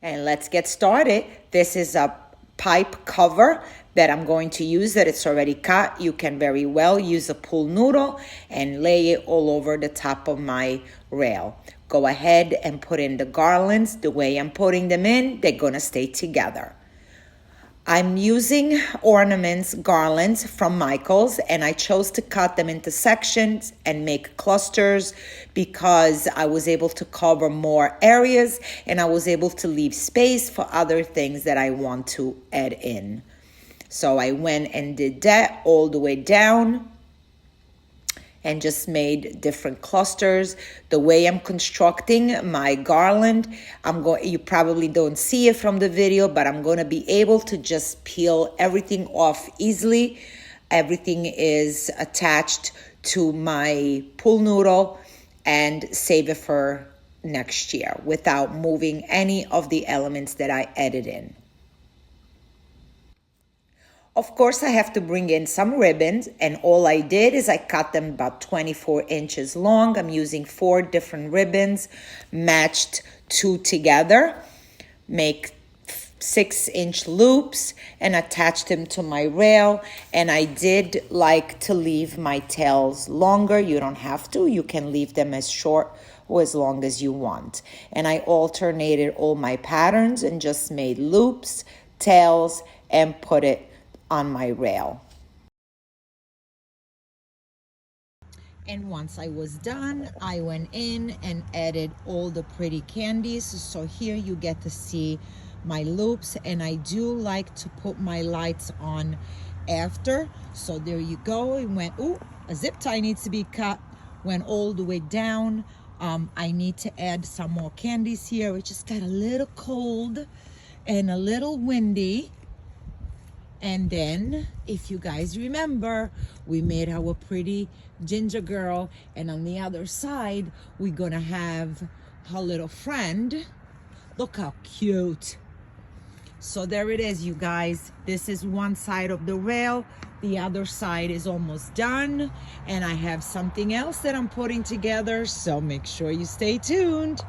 And let's get started. This is a pipe cover that I'm going to use that it's already cut. You can very well use a pool noodle and lay it all over the top of my rail. Go ahead and put in the garlands. The way I'm putting them in, they're gonna stay together. I'm using ornaments, garlands from Michaels, and I chose to cut them into sections and make clusters because I was able to cover more areas and I was able to leave space for other things that I want to add in. So I went and did that all the way down and just made different clusters. The way I'm constructing my garland, you probably don't see it from the video, but I'm going to be able to just peel everything off easily. Everything is attached to my pool noodle and save it for next year without moving any of the elements that I added in. Of course, I have to bring in some ribbons, and all I did is I cut them about 24 inches long. I'm using 4 different ribbons, matched 2 together, make 6-inch loops, and attach them to my rail. And I did like to leave my tails longer. You don't have to. You can leave them as short or as long as you want. And I alternated all my patterns and just made loops, tails, and put it on my rail. And once I was done, I went in and added all the pretty candies. So here you get to see my loops, and I do like to put my lights on after. So there you go. It went, ooh, a zip tie needs to be cut. Went all the way down. I need to add some more candies here. It just got a little cold and a little windy. And then, if you guys remember, we made our pretty ginger girl, and on the other side, we're gonna have her little friend. Look how cute. So there it is, you guys. This is one side of the rail. The other side is almost done. And I have something else that I'm putting together, so make sure you stay tuned.